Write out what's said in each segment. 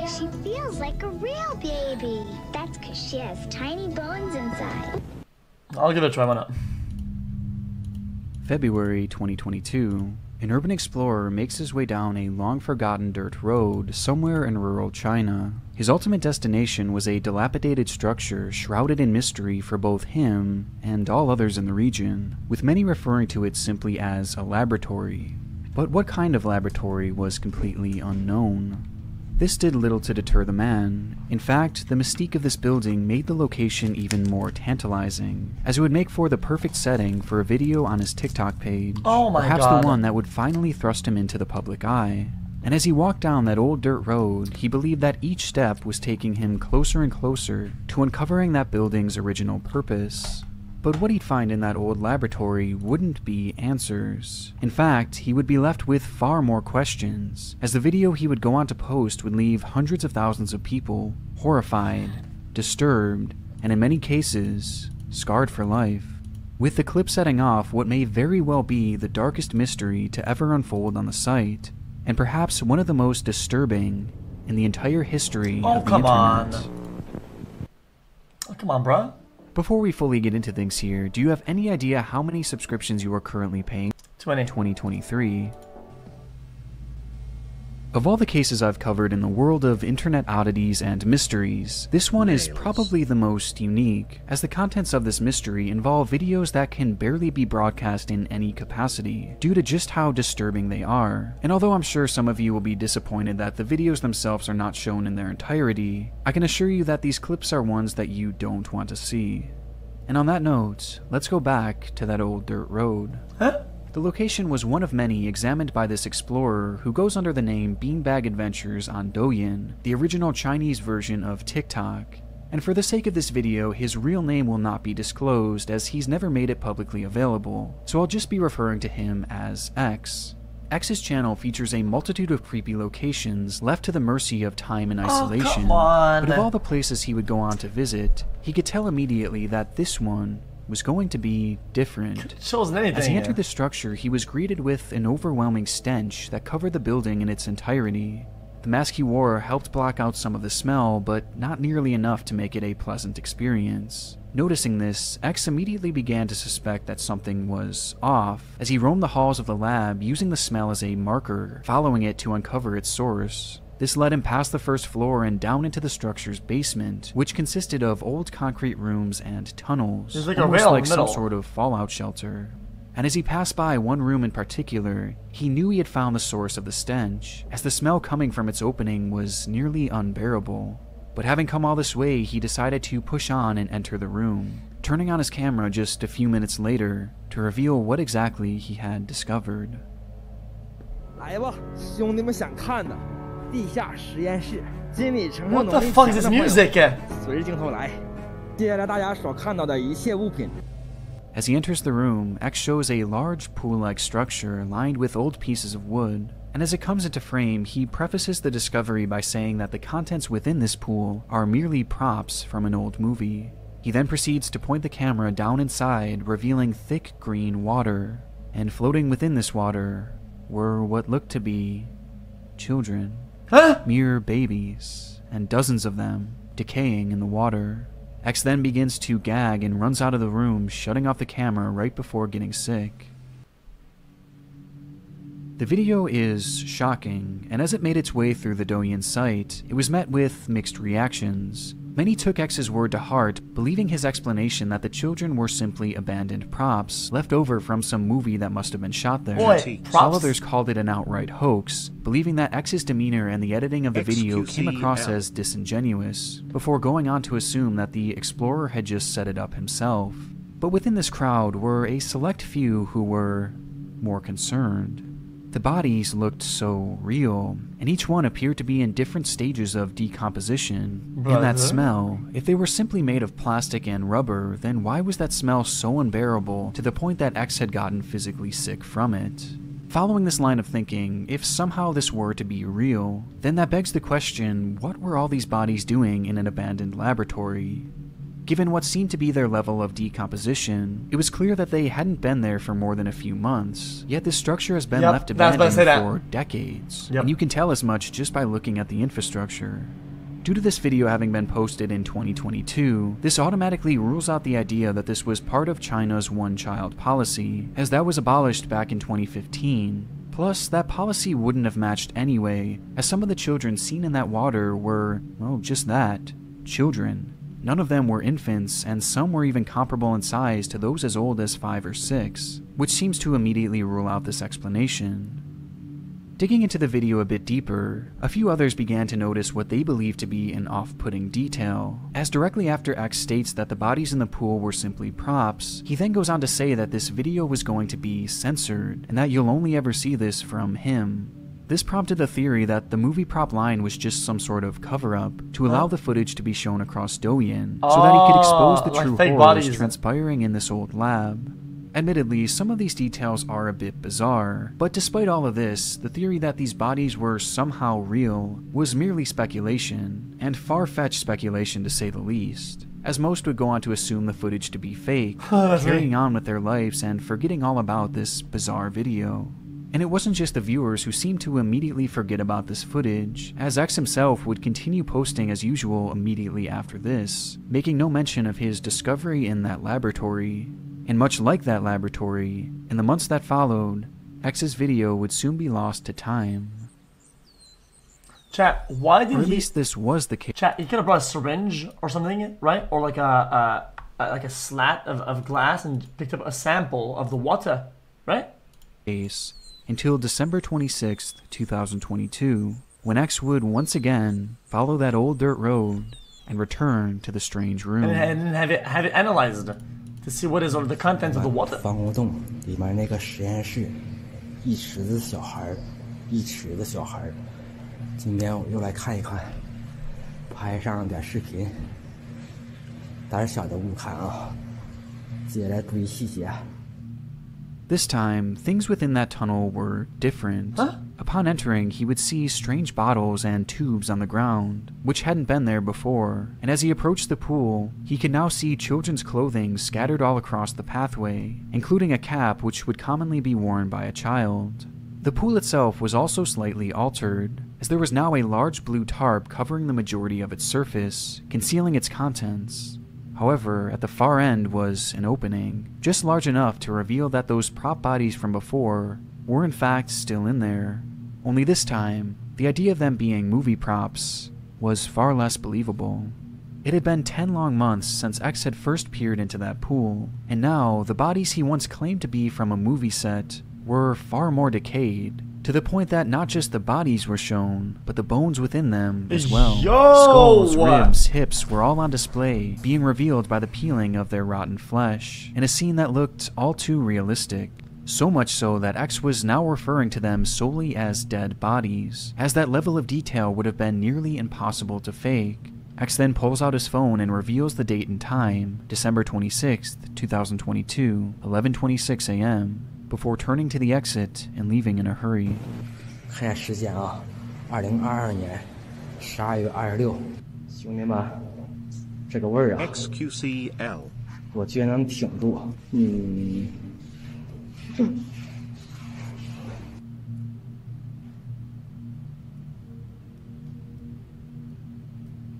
She feels like a real baby. That's because she has tiny bones inside. I'll give it a try, why not? February 2022. An urban explorer makes his way down a long-forgotten dirt road somewhere in rural China. His ultimate destination was a dilapidated structure shrouded in mystery for both him and all others in the region, with many referring to it simply as a laboratory. But what kind of laboratory was completely unknown. This did little to deter the man. In fact, the mystique of this building made the location even more tantalizing, as it would make for the perfect setting for a video on his TikTok page. Oh my perhaps God. the one that would finally thrust him into the public eye. And as he walked down that old dirt road, he believed that each step was taking him closer and closer to uncovering that building's original purpose. But what he'd find in that old laboratory wouldn't be answers. In fact, he would be left with far more questions, as the video he would go on to post would leave hundreds of thousands of people horrified, disturbed, and in many cases, scarred for life. With the clip setting off what may very well be the darkest mystery to ever unfold on the site, and perhaps one of the most disturbing in the entire history of the internet. Oh, come on, bruh. Before we fully get into things here, do you have any idea how many subscriptions you are currently paying? 2023. Of all the cases I've covered in the world of internet oddities and mysteries, this one is probably the most unique, as the contents of this mystery involve videos that can barely be broadcast in any capacity, due to just how disturbing they are. And although I'm sure some of you will be disappointed that the videos themselves are not shown in their entirety, I can assure you that these clips are ones that you don't want to see. And on that note, let's go back to that old dirt road. Huh? The location was one of many examined by this explorer who goes under the name Beanbag Adventures on Douyin, the original Chinese version of TikTok. And for the sake of this video, his real name will not be disclosed as he's never made it publicly available, so I'll just be referring to him as X. X's channel features a multitude of creepy locations left to the mercy of time and isolation, but of all the places he would go on to visit, he could tell immediately that this one was going to be different. As he entered the structure, he was greeted with an overwhelming stench that covered the building in its entirety. The mask he wore helped block out some of the smell, but not nearly enough to make it a pleasant experience. Noticing this, X immediately began to suspect that something was off, as he roamed the halls of the lab using the smell as a marker, following it to uncover its source. This led him past the first floor and down into the structure's basement, which consisted of old concrete rooms and tunnels, almost like some sort of fallout shelter. And as he passed by one room in particular, he knew he had found the source of the stench, as the smell coming from its opening was nearly unbearable. But having come all this way, he decided to push on and enter the room, turning on his camera just a few minutes later to reveal what exactly he had discovered. 来吧，兄弟们想看的。 地下实验室，精密承受能力 What the fuck is this music? 随着镜头来，接下来大家所看到的一切物品。 As he enters the room, X shows a large pool-like structure lined with old pieces of wood, and as it comes into frame, he prefaces the discovery by saying that the contents within this pool are merely props from an old movie. He then proceeds to point the camera down inside, revealing thick green water, and floating within this water were what looked to be children. Mere babies, and dozens of them, decaying in the water. X then begins to gag and runs out of the room, shutting off the camera right before getting sick. The video is shocking, and as it made its way through the Douyin site, it was met with mixed reactions. Many took X's word to heart, believing his explanation that the children were simply abandoned props, left over from some movie that must have been shot there. While others called it an outright hoax, believing that X's demeanor and the editing of the video came across as disingenuous, before going on to assume that the explorer had just set it up himself. But within this crowd were a select few who were more concerned. The bodies looked so real, and each one appeared to be in different stages of decomposition. And that smell, if they were simply made of plastic and rubber, then why was that smell so unbearable to the point that X had gotten physically sick from it? Following this line of thinking, if somehow this were to be real, then that begs the question, what were all these bodies doing in an abandoned laboratory? Given what seemed to be their level of decomposition, it was clear that they hadn't been there for more than a few months, yet this structure has been left abandoned for decades, and you can tell as much just by looking at the infrastructure. Due to this video having been posted in 2022, this automatically rules out the idea that this was part of China's one-child policy, as that was abolished back in 2015. Plus, that policy wouldn't have matched anyway, as some of the children seen in that water were, well, just that, children. None of them were infants, and some were even comparable in size to those as old as 5 or 6, which seems to immediately rule out this explanation. Digging into the video a bit deeper, a few others began to notice what they believe to be an off-putting detail, as directly after X states that the bodies in the pool were simply props, he then goes on to say that this video was going to be censored, and that you'll only ever see this from him. This prompted the theory that the movie prop line was just some sort of cover-up to allow the footage to be shown across Douyin, so that he could expose the true horrors transpiring in this old lab. Admittedly, some of these details are a bit bizarre, but despite all of this, the theory that these bodies were somehow real was merely speculation, and far-fetched speculation to say the least, as most would go on to assume the footage to be fake, carrying on with their lives and forgetting all about this bizarre video. And it wasn't just the viewers who seemed to immediately forget about this footage, as X himself would continue posting as usual immediately after this, making no mention of his discovery in that laboratory. And much like that laboratory, in the months that followed, X's video would soon be lost to time. Chat, why did or at least this was the case. Chat, he could have brought a syringe or something, right? Or like a slat of glass and picked up a sample of the water, right? Until December 26th, 2022, when X would once again follow that old dirt road and return to the strange room. And have it analyzed to see what is the contents of the water. 防空洞里面那个实验室，一池子小孩，一池子小孩。今天我又来看一看，拍上了点视频。胆小的勿看啊，记得注意细节。 This time, things within that tunnel were different. Upon entering, he would see strange bottles and tubes on the ground, which hadn't been there before, and as he approached the pool, he could now see children's clothing scattered all across the pathway, including a cap which would commonly be worn by a child. The pool itself was also slightly altered, as there was now a large blue tarp covering the majority of its surface, concealing its contents. However, at the far end was an opening, just large enough to reveal that those prop bodies from before were in fact still in there. Only this time, the idea of them being movie props was far less believable. It had been 10 long months since X had first peered into that pool, and now the bodies he once claimed to be from a movie set were far more decayed, to the point that not just the bodies were shown, but the bones within them as well. Skulls, ribs, hips were all on display, being revealed by the peeling of their rotten flesh, in a scene that looked all too realistic. So much so that X was now referring to them solely as dead bodies, as that level of detail would have been nearly impossible to fake. X then pulls out his phone and reveals the date and time, December 26th, 2022, 11:26 a.m., before turning to the exit and leaving in a hurry. 看时间啊，2022年12月26，兄弟们，这个味儿啊 xQcL 我居然能挺住，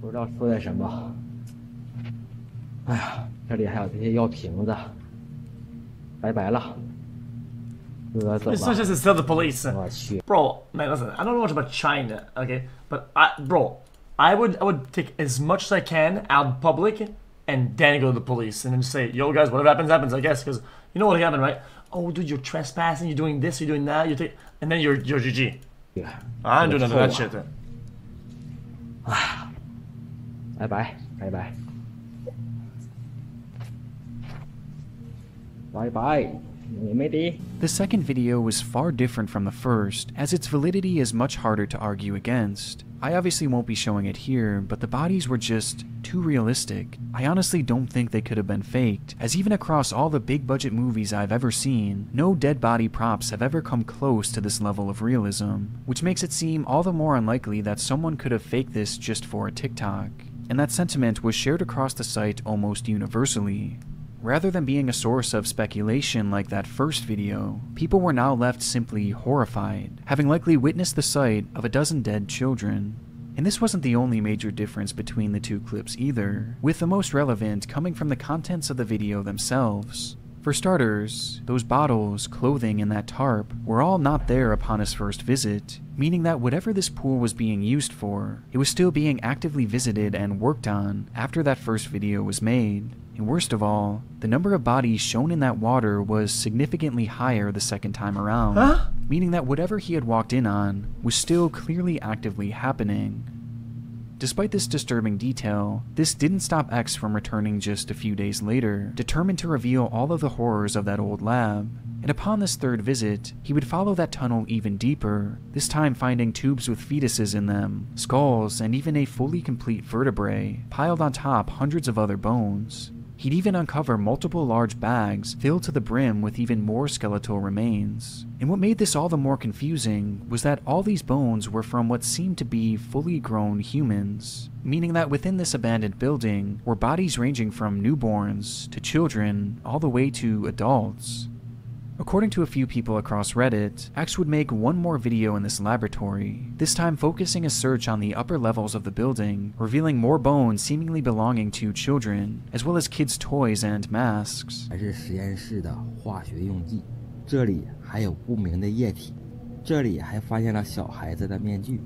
不知道说点什么。哎呀，这里还有这些药瓶子，拜拜了。 It's not just to tell the police. Bro, man, listen, I don't know much about China, okay? But, I would take as much as I can out in public and then go to the police and then just say, yo, guys, whatever happens, happens, I guess. Because you know what happened, right? Oh, dude, you're trespassing, you're doing this, you're doing that, and then you're GG. Yeah. I ain't doing none of that shit. Bye bye, bye bye. Bye bye. The second video was far different from the first, as its validity is much harder to argue against. I obviously won't be showing it here, but the bodies were just too realistic. I honestly don't think they could have been faked, as even across all the big budget movies I've ever seen, no dead body props have ever come close to this level of realism, which makes it seem all the more unlikely that someone could have faked this just for a TikTok. and that sentiment was shared across the site almost universally. Rather than being a source of speculation like that first video, people were now left simply horrified, having likely witnessed the sight of a dozen dead children. And this wasn't the only major difference between the two clips either, with the most relevant coming from the contents of the video themselves. For starters, those bottles, clothing, and that tarp were all not there upon his first visit, meaning that whatever this pool was being used for, it was still being actively visited and worked on after that first video was made. And worst of all, the number of bodies shown in that water was significantly higher the second time around, meaning that whatever he had walked in on was still clearly actively happening. Despite this disturbing detail, this didn't stop X from returning just a few days later, determined to reveal all of the horrors of that old lab. And upon this third visit, he would follow that tunnel even deeper, this time finding tubes with fetuses in them, skulls, and even a fully complete vertebrae, piled on top hundreds of other bones. He'd even uncover multiple large bags filled to the brim with even more skeletal remains. And what made this all the more confusing was that all these bones were from what seemed to be fully grown humans, meaning that within this abandoned building were bodies ranging from newborns to children all the way to adults. According to a few people across Reddit, X would make one more video in this laboratory, this time focusing his search on the upper levels of the building, revealing more bones seemingly belonging to children, as well as kids' toys and masks. 还是实验室的化学用剂，这里还有不明的液体，这里还发现了小孩子的面具，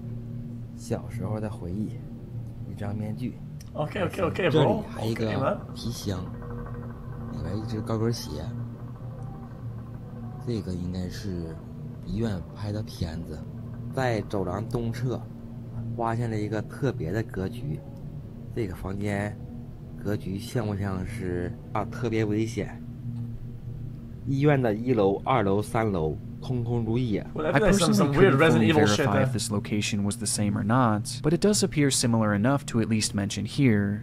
小时候的回忆，一张面具。Okay, 这里 bro. 还一个皮箱，里边一只高跟鞋。这个应该是医院拍的片子，在走廊东侧发现了一个特别的格局，这个房间格局像不像是特别危险？医院的1楼、2楼、3楼空空如也。 I personally couldn't fully verify if this location was the same or not, but it does appear similar enough to at least mention here.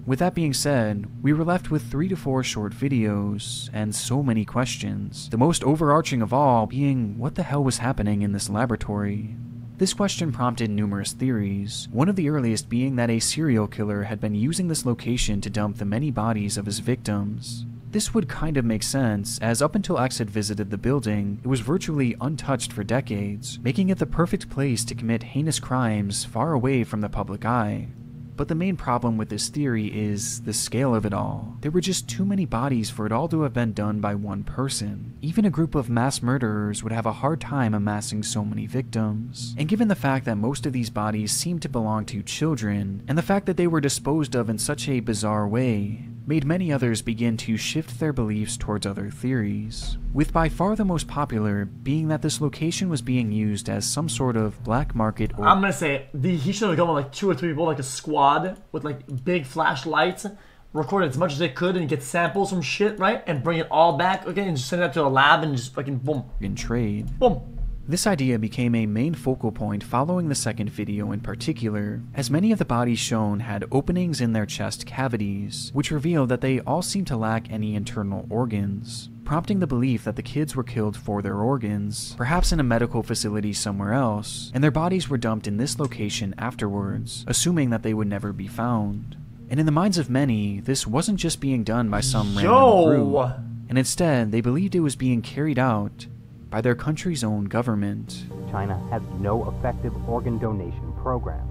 With that being said, we were left with 3 to 4 short videos, and so many questions, the most overarching of all being what the hell was happening in this laboratory. This question prompted numerous theories, one of the earliest being that a serial killer had been using this location to dump the many bodies of his victims. This would kind of make sense, as up until X had visited the building, it was virtually untouched for decades, making it the perfect place to commit heinous crimes far away from the public eye. But the main problem with this theory is the scale of it all. There were just too many bodies for it all to have been done by one person. Even a group of mass murderers would have a hard time amassing so many victims. And given the fact that most of these bodies seemed to belong to children, and the fact that they were disposed of in such a bizarre way, made many others begin to shift their beliefs towards other theories, with by far the most popular being that this location was being used as some sort of black market or— I'm gonna say, he should have gone with like 2 or 3 people, like a squad, with like big flashlights, record as much as they could and get samples from shit, right? And bring it all back, okay, and just send it up to a lab and just fucking boom. In trade. Boom. This idea became a main focal point following the second video in particular, as many of the bodies shown had openings in their chest cavities, which revealed that they all seemed to lack any internal organs, prompting the belief that the kids were killed for their organs, perhaps in a medical facility somewhere else, and their bodies were dumped in this location afterwards, assuming that they would never be found. And in the minds of many, this wasn't just being done by some random group, and instead they believed it was being carried out by their country's own government. China has no effective organ donation program.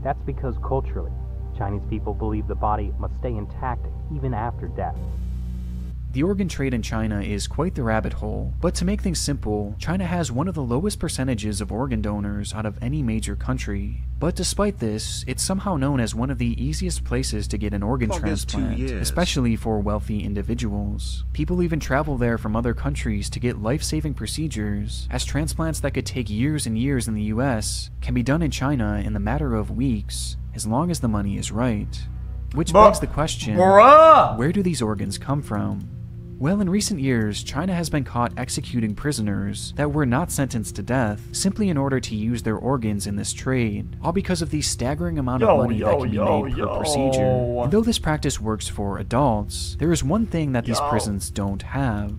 That's because culturally, Chinese people believe the body must stay intact even after death. The organ trade in China is quite the rabbit hole, but to make things simple, China has one of the lowest percentages of organ donors out of any major country. But despite this, it's somehow known as one of the easiest places to get an organ transplant, especially for wealthy individuals. People even travel there from other countries to get life-saving procedures, as transplants that could take years and years in the US can be done in China in the matter of weeks, as long as the money is right. Which begs the question, where do these organs come from? Well, in recent years, China has been caught executing prisoners that were not sentenced to death simply in order to use their organs in this trade, all because of the staggering amount of money that can be made per procedure. And though this practice works for adults, there is one thing that these prisons don't have: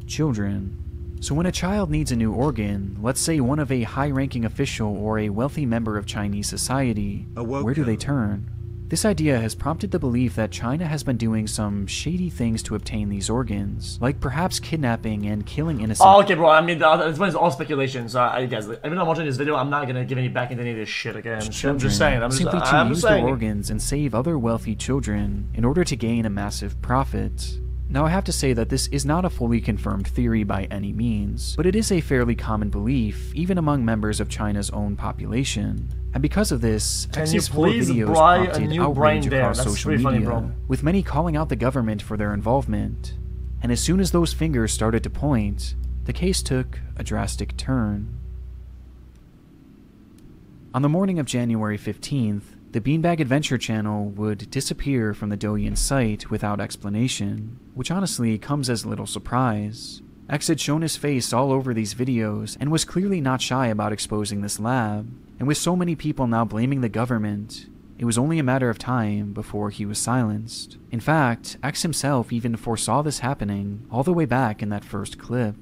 children. So when a child needs a new organ, let's say one of a high-ranking official or a wealthy member of Chinese society, where do they turn? This idea has prompted the belief that China has been doing some shady things to obtain these organs, like perhaps kidnapping and killing innocent— Oh, okay, bro, I mean, this one is all speculation, so guys, even though I'm watching this video, I'm not gonna give any back into any of this shit again. I'm just saying, simply to use their organs and save other wealthy children in order to gain a massive profit. Now, I have to say that this is not a fully confirmed theory by any means, but it is a fairly common belief, even among members of China's own population. And because of this, X's 4 videos prompted outrage across social media, with many calling out the government for their involvement. And as soon as those fingers started to point, the case took a drastic turn. On the morning of January 15th, the Beanbag Adventure channel would disappear from the Douyin site without explanation, which honestly comes as little surprise. X had shown his face all over these videos and was clearly not shy about exposing this lab, and with so many people now blaming the government, it was only a matter of time before he was silenced. In fact, X himself even foresaw this happening all the way back in that first clip.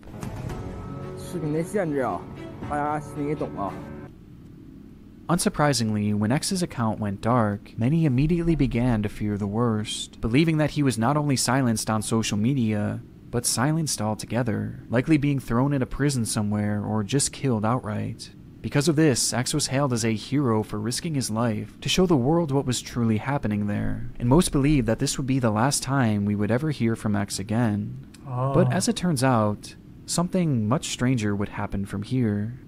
Unsurprisingly, when X's account went dark, many immediately began to fear the worst, believing that he was not only silenced on social media, but silenced altogether, likely being thrown into prison somewhere or just killed outright. Because of this, X was hailed as a hero for risking his life to show the world what was truly happening there, and most believed that this would be the last time we would ever hear from X again. But as it turns out, something much stranger would happen from here.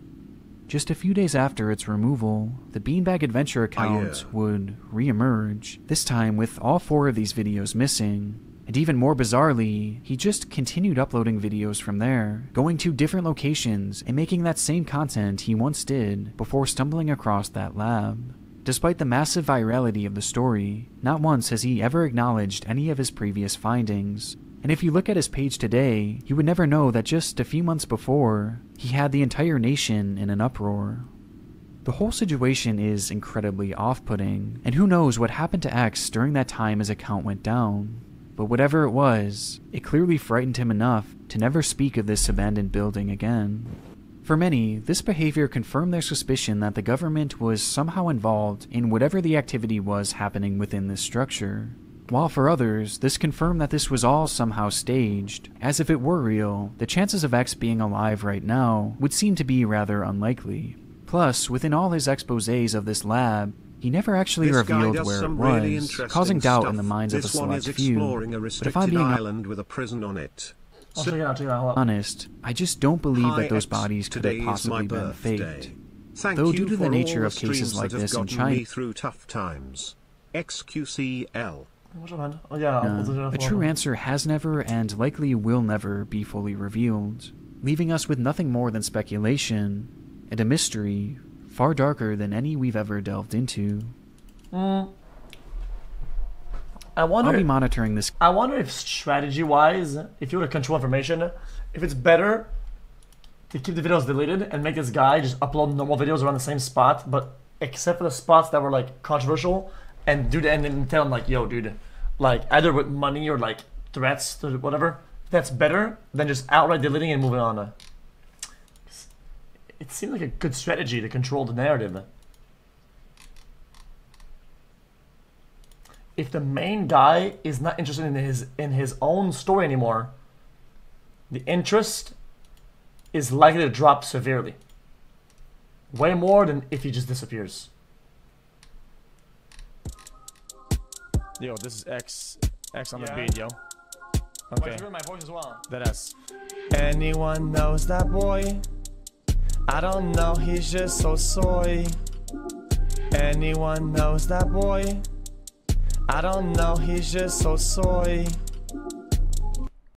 Just a few days after its removal, the Beanbag Adventure account would re-emerge, this time with all 4 of these videos missing. And even more bizarrely, he just continued uploading videos from there, going to different locations and making that same content he once did before stumbling across that lab. Despite the massive virality of the story, not once has he ever acknowledged any of his previous findings. And if you look at his page today, you would never know that just a few months before, he had the entire nation in an uproar. The whole situation is incredibly off-putting, and who knows what happened to X during that time his account went down. But whatever it was, it clearly frightened him enough to never speak of this abandoned building again. For many, this behavior confirmed their suspicion that the government was somehow involved in whatever the activity was happening within this structure. While for others, this confirmed that this was all somehow staged, as if it were real, the chances of X being alive right now would seem to be rather unlikely. Plus, within all his exposés of this lab, he never actually revealed where it was, causing doubt in the minds of a select few. But if I'm being honest, I just don't believe that those bodies could have possibly been faked. Though due to the nature of cases like this in China, xQcl. a true answer has never and likely will never be fully revealed, leaving us with nothing more than speculation and a mystery far darker than any we've ever delved into. I wonder, I'll be monitoring this. I wonder if strategy-wise, if you were to control information, if it's better to keep the videos deleted and make this guy just upload normal videos around the same spot, but except for the spots that were like controversial, and do the end and tell him like, yo, dude, like either with money or like threats to whatever. That's better than just outright deleting and moving on. It seemed like a good strategy to control the narrative. If the main guy is not interested in his own story anymore, the interest is likely to drop severely. Way more than if he just disappears. Yo, this is X on the beat, yo. Okay. But you heard my voice as well. That ass. Anyone knows that boy? I don't know, he's just so soy. Anyone knows that boy? I don't know, he's just so soy.